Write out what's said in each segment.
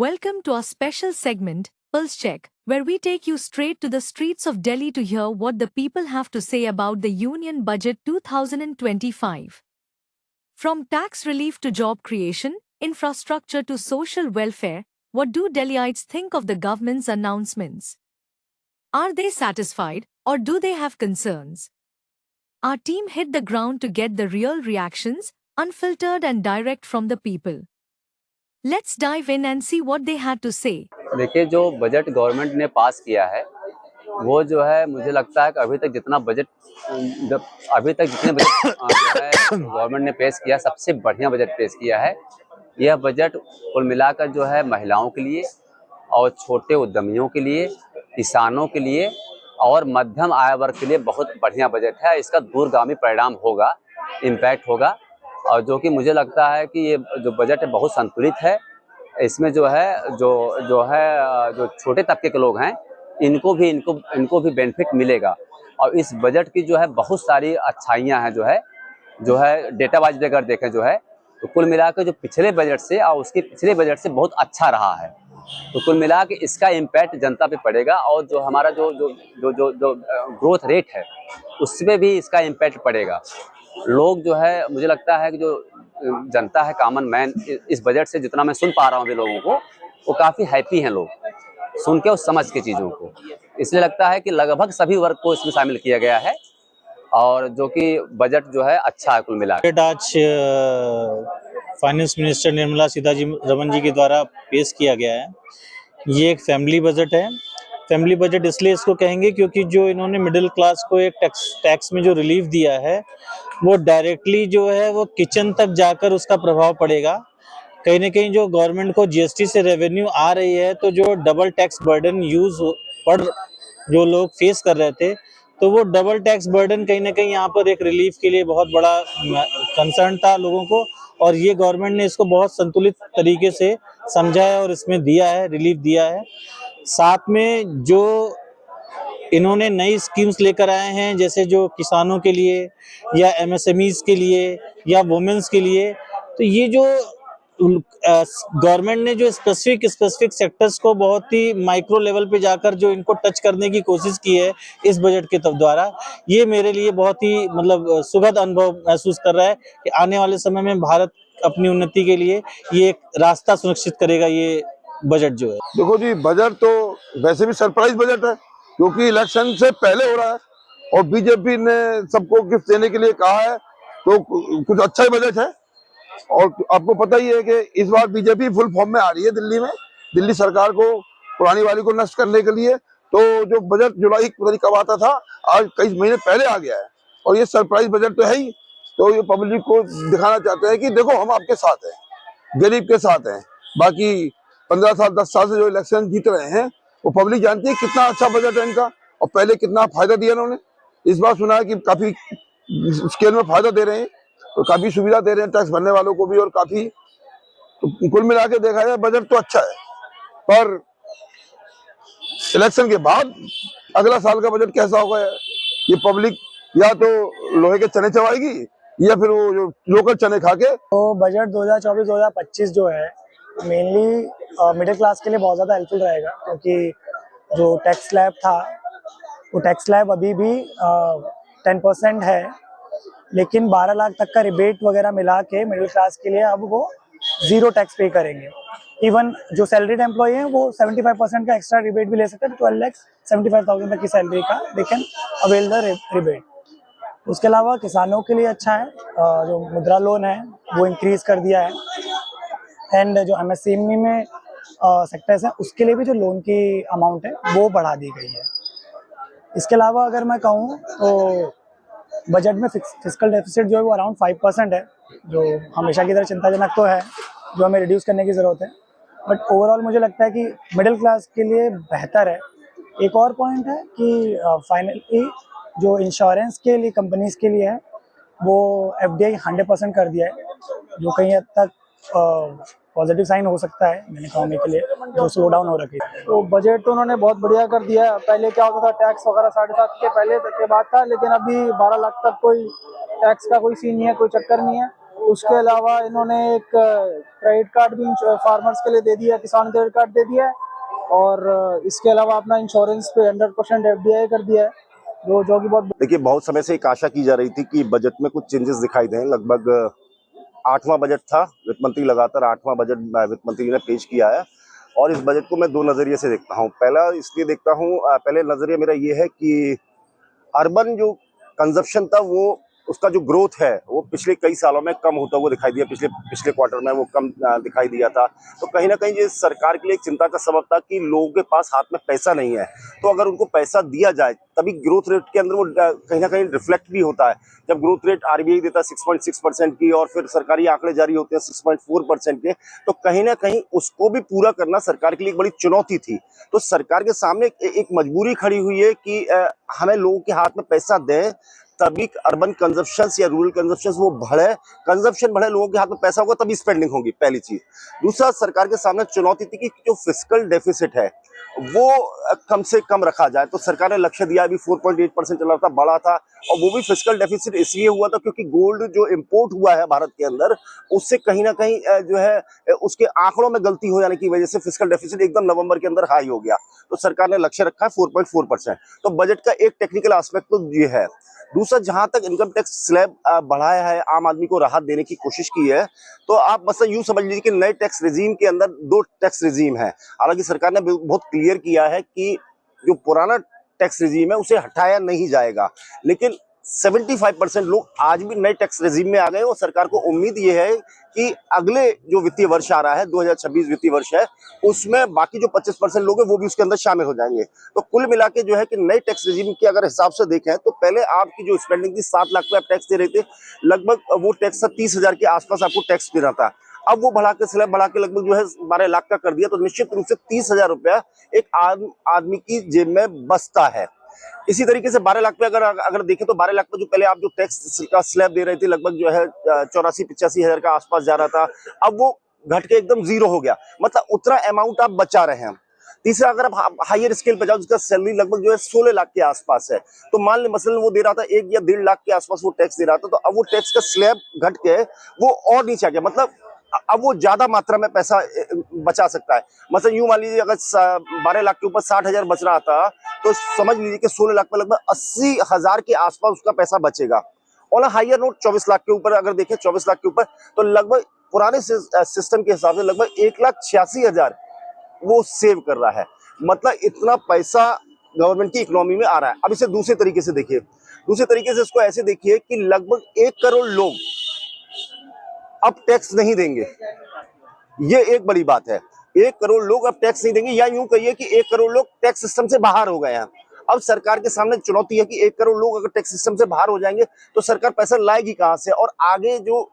Welcome to our special segment, Pulse Check, where we take you straight to the streets of Delhi to hear what the people have to say about the Union Budget 2025. From tax relief to job creation, infrastructure to social welfare, what do Delhiites think of the government's announcements? Are they satisfied, or do they have concerns? Our team hit the ground to get the real reactions, unfiltered and direct from the people. Let's dive in and see what they had to say. देखिए, जो budget government ने पास किया है वो जो है मुझे लगता है कि अभी तक जितने बजट जो है गवर्नमेंट ने पेश किया, सबसे बढ़िया बजट पेश किया है। यह बजट कुल मिलाकर जो है महिलाओं के लिए और छोटे उद्यमियों के लिए, किसानों के लिए और मध्यम आय वर्ग के लिए बहुत बढ़िया बजट है। इसका दूरगामी परिणाम होगा, इम्पैक्ट होगा, और जो कि मुझे लगता है कि ये जो बजट है बहुत संतुलित है। इसमें जो है जो छोटे तबके के लोग हैं इनको भी बेनिफिट मिलेगा। और इस बजट की जो है बहुत सारी अच्छाइयाँ हैं। जो है डेटा वाइज अगर देखें जो है तो कुल मिलाकर जो पिछले बजट से और उसके पिछले बजट से बहुत अच्छा रहा है। तो कुल मिला के इसका इम्पैक्ट जनता पे पड़ेगा और जो हमारा जो जो जो जो, जो ग्रोथ रेट है उसमें भी इसका इम्पैक्ट पड़ेगा। लोग जो है मुझे लगता है कि जो जनता है, कॉमन मैन, इस बजट से जितना मैं सुन पा रहा हूँ अभी लोगों को, वो काफ़ी हैप्पी हैं लोग सुन के और समझ के चीज़ों को। इसलिए लगता है कि लगभग सभी वर्ग को इसमें शामिल किया गया है और जो कि बजट जो है अच्छा है कुल मिला के। आज फाइनेंस मिनिस्टर निर्मला सीतारमण जी के द्वारा पेश किया गया है। ये एक फैमिली बजट है। फैमिली बजट इसलिए इसको कहेंगे क्योंकि जो इन्होंने मिडिल क्लास को एक टैक्स में जो रिलीफ दिया है वो डायरेक्टली जो है वो किचन तक जाकर उसका प्रभाव पड़ेगा। कहीं ना कहीं जो गवर्नमेंट को जीएसटी से रेवेन्यू आ रही है तो जो डबल टैक्स बर्डन जो लोग फेस कर रहे थे तो वो डबल टैक्स बर्डन कहीं ना कहीं यहाँ पर एक रिलीफ के लिए बहुत बड़ा कंसर्न था लोगों को, और ये गवर्नमेंट ने इसको बहुत संतुलित तरीके से समझा है और इसमें दिया है, रिलीफ दिया है। साथ में जो इन्होंने नई स्कीम्स लेकर आए हैं जैसे जो किसानों के लिए या एमएसएमईज के लिए या वुमेन्स के लिए, तो ये जो गवर्नमेंट ने जो स्पेसिफिक सेक्टर्स को बहुत ही माइक्रो लेवल पे जाकर जो इनको टच करने की कोशिश की है इस बजट के द्वारा, ये मेरे लिए बहुत ही सुखद अनुभव महसूस कर रहा है कि आने वाले समय में भारत अपनी उन्नति के लिए ये एक रास्ता सुनिश्चित करेगा। ये बजट जो है, देखो जी, बजट तो वैसे भी सरप्राइज बजट है क्योंकि इलेक्शन से पहले हो रहा है और बीजेपी ने सबको गिफ्ट देने के लिए कहा है, तो कुछ अच्छा ही बजट है। और आपको पता ही है कि इस बार बीजेपी फुल फॉर्म में आ रही है दिल्ली में, दिल्ली सरकार को पुरानी वाली को नष्ट करने के लिए। तो जो बजट जुलाई पता नहीं कब आता था, आज कई महीने पहले आ गया है और ये सरप्राइज बजट तो है ही। तो ये पब्लिक को दिखाना चाहते हैं कि देखो हम आपके साथ हैं, गरीब के साथ हैं। बाकी 15 साल 10 साल से जो इलेक्शन जीत रहे हैं वो पब्लिक जानती है कितना अच्छा बजट है इनका और पहले कितना फायदा दिया इन्होंने। इस बार सुना है कि काफी स्केल में फायदा दे रहे हैं और काफी सुविधा दे रहे हैं टैक्स भरने वालों को भी, और काफी तो कुल मिला के देखा जाए बजट तो अच्छा है। पर इलेक्शन के बाद अगला साल का बजट कैसा होगा ये पब्लिक या तो लोहे के चने चबाएगी या फिर वो जो लोकल चने खा के। तो बजट 2024-2025 जो है मेनली मिडिल क्लास के लिए बहुत ज़्यादा हेल्पफुल रहेगा, क्योंकि जो टैक्स स्लैब था वो टैक्स स्लैब अभी भी 10% है, लेकिन 12 लाख तक का रिबेट वगैरह मिला के मिडिल क्लास के लिए अब वो 0 टैक्स पे करेंगे। इवन जो सैलरीड एम्प्लॉय हैं वो 75% का एक्स्ट्रा रिबेट भी ले सकते हैं। 12,75,000 तक की सैलरी का they can avail the rebate. उसके अलावा किसानों के लिए अच्छा है, जो मुद्रा लोन है वो इंक्रीज कर दिया है, एंड जो एमएसएमई में सेक्टर्स हैं उसके लिए भी जो लोन की अमाउंट है वो बढ़ा दी गई है। इसके अलावा अगर मैं कहूँ तो बजट में फिस्कल डेफिसिट जो है वो अराउंड 5% है, जो हमेशा की तरह चिंताजनक तो है, जो हमें रिड्यूस करने की ज़रूरत है। बट ओवरऑल मुझे लगता है कि मिडिल क्लास के लिए बेहतर है। एक और पॉइंट है कि फाइनली जो इंश्योरेंस के लिए कंपनीज के लिए है वो एफडीआई 100% कर दिया है, जो कहीं हद तक पॉजिटिव साइन हो सकता है इकोनॉमी के लिए जो स्लो डाउन हो रखी है। तो बजट तो उन्होंने बहुत बढ़िया कर दिया है। पहले क्या होता था, टैक्स वगैरह 7.5 के पहले तक के बाद था, लेकिन अभी 12 लाख तक कोई टैक्स का कोई सीन नहीं है, कोई चक्कर नहीं है। उसके अलावा इन्होंने एक क्रेडिट कार्ड भी फार्मर्स के लिए दे दिया, किसान क्रेडिट कार्ड दे दिया है। और इसके अलावा अपना इंश्योरेंस पे 100% FDI कर दिया है, जो कि बहुत। देखिए, बहुत समय से एक आशा की जा रही थी कि बजट में कुछ चेंजेस दिखाई दें। लगभग 8वां बजट था, वित्त मंत्री लगातार 8वां बजट वित्त मंत्री ने पेश किया है और इस बजट को मैं 2 नजरिए से देखता हूं। पहला इसलिए देखता हूं, पहले नजरिया मेरा ये है कि अर्बन जो कंजप्शन था वो उसका जो ग्रोथ है वो पिछले कई सालों में कम होता हुआ दिखाई दिया। पिछले क्वार्टर में वो कम दिखाई दिया था। तो कहीं ना कहीं ये सरकार के लिए एक चिंता का सबब था कि लोगों के पास हाथ में पैसा नहीं है, तो अगर उनको पैसा दिया जाए तभी ग्रोथ रेट के अंदर वो कहीं ना कहीं रिफ्लेक्ट भी होता है। जब ग्रोथ रेट RBI देता है 6.6% की और फिर सरकारी आंकड़े जारी होते हैं 6.4% के, तो कहीं ना कहीं उसको भी पूरा करना सरकार के लिए एक बड़ी चुनौती थी। तो सरकार के सामने एक मजबूरी खड़ी हुई है कि हमें लोगों के हाथ में पैसा दें तभी अर्बन कंजप्शन या रूरल कंजप्शन वो बढ़े, कंजप्शन बढ़े, लोगों के हाथ में पैसा होगा तभी स्पेंडिंग होगी, पहली चीज। दूसरा, सरकार के सामने चुनौती थी कि जो फिस्कल डेफिसिट है वो कम से कम रखा जाए। तो सरकार ने लक्ष्य दिया, अभी 4.8% चला था, बड़ा था, और वो भी फिस्कल डेफिसिट इसलिए हुआ था क्योंकि गोल्ड जो इम्पोर्ट हुआ है भारत के अंदर उससे कहीं ना कहीं जो है उसके आंकड़ों में गलती हो जाने की वजह से फिस्कल डेफिसिट एकदम नवंबर के अंदर हाई हो गया। तो सरकार ने लक्ष्य रखा है 4.4%। तो बजट का एक टेक्निकल एस्पेक्ट तो ये है। दूसरा, जहां तक इनकम टैक्स स्लैब बढ़ाया है, आम आदमी को राहत देने की कोशिश की है, तो आप बस यूं समझ लीजिए कि नए टैक्स रिजीम के अंदर 2 टैक्स रिजीम है। हालांकि सरकार ने बहुत क्लियर किया है कि जो पुराना टैक्स रिजीम है उसे हटाया नहीं जाएगा, लेकिन 75% लोग आज भी नए टैक्स रेजिम में आ गए और सरकार को उम्मीद ये है कि अगले जो वित्तीय वर्ष आ रहा है 2026 वित्तीय वर्ष है उसमें बाकी जो 25% लोग हैं वो भी उसके अंदर शामिल हो जाएंगे। तो कुल मिला के जो है कि नए टैक्स रेजिम के अगर हिसाब से देखें तो पहले आपकी जो स्पेंडिंग थी 7 लाख पे आप टैक्स दे रहे थे, लगभग वो टैक्स 30,000 के आसपास आपको टैक्स देना था। अब वो बढ़ा के स्लैब बढ़ा के लगभग जो है 12 लाख का कर दिया। तो निश्चित रूप से 30,000 रुपया एक आदमी की जेब में बचता है। इसी तरीके से 12 लाख पे अगर देखें तो 12 लाख पे जो पहले आप जो टैक्स का स्लैब दे रहे थे लगभग जो है 84-85 हजार का आसपास जा रहा था, अब वो घट के एकदम 0 हो गया, मतलब उतना अमाउंट आप बचा रहे हैं। तीसरा, अगर आप हायर स्केल पे जाओ जिसका सैलरी लगभग जो है 16 लाख के आसपास है, तो मान ले मसलन वो दे रहा था 1 या 1.5 लाख के आसपास वो टैक्स दे रहा था, तो अब वो टैक्स का स्लैब घट के वो और नीचे आ गया, मतलब अब वो ज्यादा मात्रा में पैसा बचा सकता है। मतलब यूं मान लीजिए अगर 12 लाख के ऊपर 60,000 बच रहा था तो समझ लीजिए कि 16 लाख में लगभग 80,000 के आसपास उसका पैसा बचेगा। और हायर नोट 24 लाख के ऊपर अगर देखें 24 लाख के ऊपर तो लगभग पुराने सिस्टम के हिसाब से लगभग 1,86,000 वो सेव कर रहा है। मतलब इतना पैसा गवर्नमेंट की इकोनॉमी में आ रहा है। अब इसे दूसरे तरीके से देखिए, दूसरे तरीके से इसको ऐसे देखिए कि लगभग 1 करोड़ लोग अब टैक्स नहीं देंगे, ये एक बड़ी बात है। 1 करोड़ लोग अब टैक्स नहीं देंगे, या यूं कहिए कि 1 करोड़ लोग टैक्स सिस्टम से बाहर हो गए हैं। अब सरकार के सामने चुनौती है कि 1 करोड़ लोग अगर टैक्स सिस्टम से बाहर हो जाएंगे तो सरकार पैसा लाएगी कहां से, और आगे जो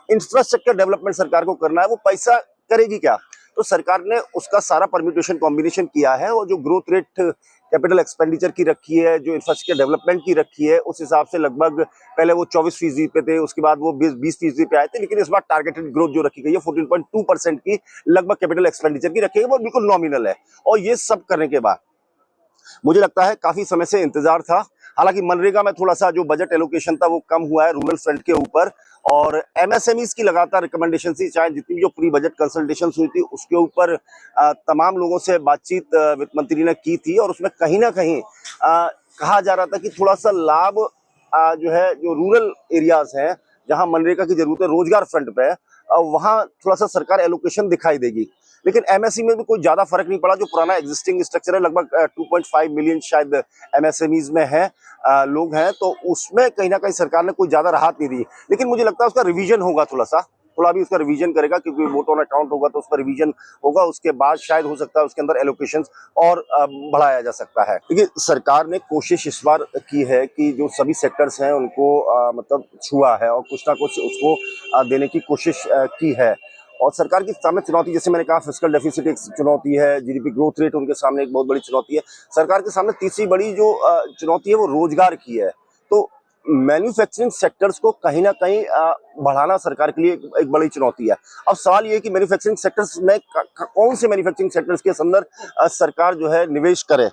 इंफ्रास्ट्रक्चर डेवलपमेंट सरकार को करना है वो पैसा करेगी क्या। तो सरकार ने उसका सारा परम्यूटेशन कॉम्बिनेशन किया है, और जो ग्रोथ रेट कैपिटल एक्सपेंडिचर की रखी है, जो इंफ्रास्ट्रक्चर डेवलपमेंट की रखी है, उस हिसाब से लगभग पहले वो 24% पे थे, उसके बाद वो 20% पे आए थे, लेकिन इस बार टारगेटेड ग्रोथ जो रखी गई है 14.2% की लगभग कैपिटल एक्सपेंडिचर की रखी गई, वो बिल्कुल नॉमिनल है। और ये सब करने के बाद मुझे लगता है काफी समय से इंतजार था। हालांकि मनरेगा में थोड़ा सा जो बजट एलोकेशन था वो कम हुआ है रूरल फ्रंट के ऊपर, और एमएसएमईज की लगातार रिकमेंडेशन थी, चाहे जितनी जो प्री बजट कंसल्टेशन हुई थी उसके ऊपर तमाम लोगों से बातचीत वित्त मंत्री ने की थी, और उसमें कहीं ना कहीं कहा जा रहा था कि थोड़ा सा लाभ जो है जो रूरल एरियाज हैं जहां मनरेगा की जरूरत है रोजगार फ्रंट पे, वहां थोड़ा सा सरकार एलोकेशन दिखाई देगी। लेकिन एमएसई में भी कोई ज्यादा फर्क नहीं पड़ा। जो पुराना एग्जिस्टिंग स्ट्रक्चर है लगभग 2.5 मिलियन शायद एमएसएमईज में है लोग हैं, तो उसमें कहीं ना कहीं सरकार ने कोई ज्यादा राहत नहीं दी। लेकिन मुझे लगता है उसका रिवीजन होगा, थोड़ा भी उसका रिवीजन करेगा, क्योंकि वोट ऑन अकाउंट होगा तो उसका रिवीजन होगा, उसके बाद शायद हो सकता है उसके अंदर एलोकेशंस और बढ़ाया जा सकता है। देखिए, सरकार ने कोशिश इस बार की है कि जो सभी सेक्टर्स हैं उनको मतलब छुआ है और कुछ ना कुछ उसको देने की कोशिश की है। और सरकार की सामने चुनौती, जैसे मैंने कहा, फिस्कल डेफिसिट एक चुनौती है, जीडीपी ग्रोथ रेट उनके सामने एक बहुत बड़ी चुनौती है। सरकार के सामने तीसरी बड़ी जो चुनौती है वो रोजगार की है। तो मैन्युफैक्चरिंग सेक्टर्स को कहीं ना कहीं बढ़ाना सरकार के लिए एक बड़ी चुनौती है। अब सवाल ये है कि मैन्युफैक्चरिंग सेक्टर्स में कौन से मैन्युफैक्चरिंग सेक्टर्स के अंदर सरकार जो है निवेश करे।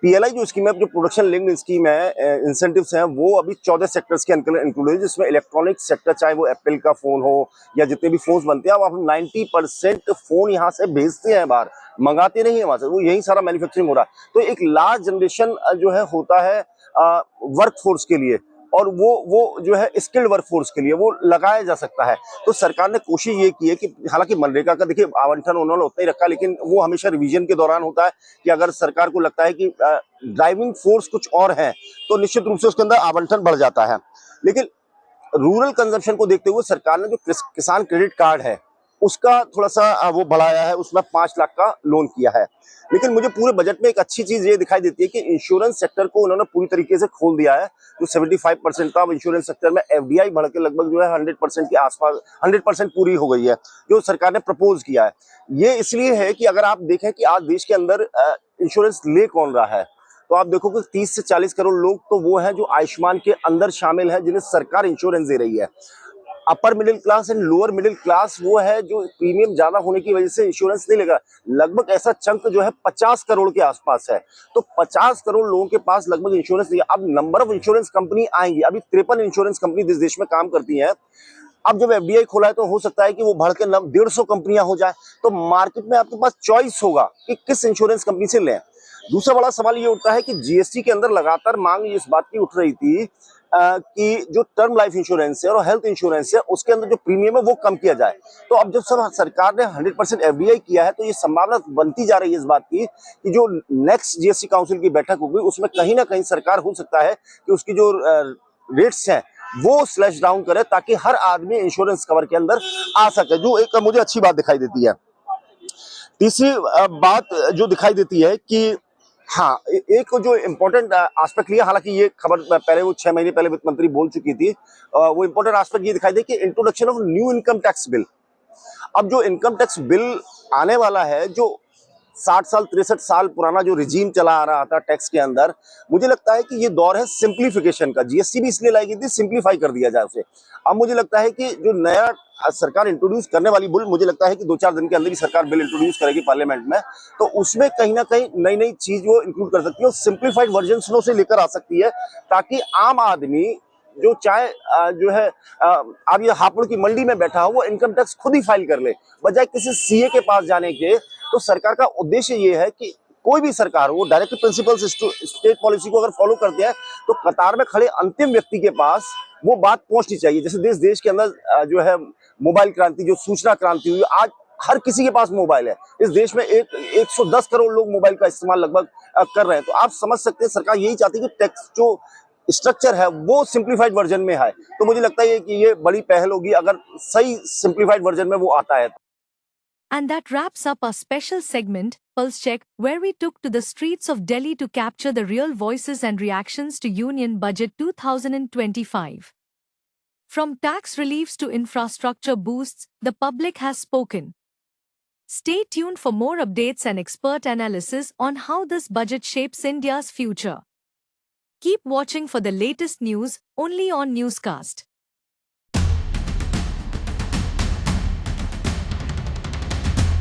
पीएलआई जो स्कीम है, जो प्रोडक्शन लिंक्ड स्कीम है, इंसेंटिव्स हैं, वो अभी 14 सेक्टर्स के अंदर इंक्लूडेड है, जिसमें इलेक्ट्रॉनिक सेक्टर, चाहे वो एप्पल का फोन हो या जितने भी फोन्स बनते हैं, अब हम 90% फोन यहाँ से भेजते हैं बाहर, मंगाते नहीं है वहां से, वो यही सारा मैन्युफैक्चरिंग हो रहा है। तो एक लार्ज जनरेशन जो है होता है वर्क फोर्स के लिए, और वो जो है स्किल्ड वर्कफोर्स के लिए वो लगाया जा सकता है। तो सरकार ने कोशिश ये की है कि हालांकि मनरेगा का देखिए आवंटन उन्होंने उतना ही रखा, लेकिन वो हमेशा रिवीजन के दौरान होता है कि अगर सरकार को लगता है कि ड्राइविंग फोर्स कुछ और है तो निश्चित रूप से उसके अंदर आवंटन बढ़ जाता है। लेकिन रूरल कंजम्पशन को देखते हुए सरकार ने जो किसान क्रेडिट कार्ड है उसका थोड़ा सा वो बढ़ाया है, उसमें 5 लाख का लोन किया है। लेकिन मुझे पूरे बजट में एक अच्छी चीज ये दिखाई देती है कि इंश्योरेंस सेक्टर को उन्होंने पूरी तरीके से खोल दिया है। जो 75% था, अब इंश्योरेंस सेक्टर में एफडीआई बढ़ के लगभग जो है 100% के आसपास 100% पूरी हो गई है, जो सरकार ने प्रपोज किया है। ये इसलिए है कि अगर आप देखें कि आज देश के अंदर इंश्योरेंस ले कौन रहा है, तो आप देखोगे 30 से 40 करोड़ लोग तो वो हैं जो आयुष्मान के अंदर शामिल है, जिन्हें सरकार इंश्योरेंस दे रही है। Upper middle class and lower middle class वो है जो प्रीमियम ज्यादा होने की वजह से इंश्योरेंस नहीं लेगा। लगभग ऐसा चंक जो है 50 करोड़ के आसपास है। तो 50 करोड़ लोगों के पास लगभग इंश्योरेंस नहीं है। अब नंबर ऑफ इंश्योरेंस कंपनी आएंगी, अभी 53 इंश्योरेंस कंपनी इस देश में काम करती हैं। अब जब एफडीआई खोला है तो हो सकता है कि वो बढ़ के 150 कंपनियां हो जाए, तो मार्केट में आपके पास चॉइस होगा कि किस इंश्योरेंस कंपनी से लें। दूसरा बड़ा सवाल ये उठता है कि जीएसटी के अंदर लगातार मांग इस बात की उठ रही थी कि जो टर्म लाइफ इंश्योरेंस है और हेल्थ इंश्योरेंस है उसके अंदर जो प्रीमियम है वो कम किया जाए। तो अब जब सब सरकार ने 100% एफडीआई किया है तो ये संभावना बनती जा रही है इस बात की कि जो नेक्स्ट जीएसटी काउंसिल की बैठक होगी उसमें कहीं ना कहीं सरकार हो सकता है कि उसकी जो रेट्स हैं वो स्लैश डाउन करे, ताकि हर आदमी इंश्योरेंस कवर के अंदर आ सके, जो एक मुझे अच्छी बात दिखाई देती है। तीसरी बात जो दिखाई देती है कि हाँ, एक जो इम्पोर्टेंट एस्पेक्ट लिया, हालांकि ये खबर पहले वो 6 महीने पहले वित्त मंत्री बोल चुकी थी, वो इम्पोर्टेंट एस्पेक्ट ये दिखाई दे कि introduction of new income tax bill. अब जो इनकम टैक्स बिल आने वाला है, जो 60 साल 63 साल पुराना जो रिजीम चला आ रहा था टैक्स के अंदर, मुझे लगता है कि ये दौर है सिंप्लीफिकेशन का। जीएसटी भी इसलिए लाई गई थी सिंप्लीफाई कर दिया जाए उसे। अब मुझे लगता है कि जो नया सरकार इंट्रोड्यूस करने वाली बिल, मुझे लगता है कि 2-4 दिन के अंदर ही सरकार बिल इंट्रोड्यूस करेगी पार्लियामेंट में, तो उसमें कहीं ना कहीं नई नई चीज वो इंक्लूड कर सकती है और सिंप्लीफाइड वर्जन से लेकर आ सकती है, ताकि आम आदमी जो चाहे जो है अब ये हापुड़ की मंडी में बैठा हो वो इनकम टैक्स खुद ही फाइल कर ले, बजाय किसी सीए के पास जाने के। तो सरकार का उद्देश्य ये है कि कोई भी सरकार हो, वो डायरेक्ट प्रिंसिपल्स स्टेट पॉलिसी को अगर फॉलो करते हैं तो कतार में खड़े अंतिम व्यक्ति के पास वो बात पहुंचनी चाहिए। जैसे देश के अंदर जो है मोबाइल क्रांति, जो सूचना क्रांति हुई, आज हर किसी के पास मोबाइल है। इस देश में 110 करोड़ लोग मोबाइल का इस्तेमाल लगभग कर रहे हैं। तो आप समझ सकते हैं सरकार यही चाहती है कि टैक्स जो स्ट्रक्चर है वो सिंप्लीफाइड वर्जन में है। तो मुझे लगता है कि ये बड़ी पहल होगी अगर सही सिंप्लीफाइड वर्जन में वो आता है। And that wraps up our special segment, Pulse Check, where we took to the streets of Delhi to capture the real voices and reactions to Union Budget 2025. From tax reliefs to infrastructure boosts, the public has spoken. Stay tuned for more updates and expert analysis on how this budget shapes India's future. Keep watching for the latest news only on Newscast.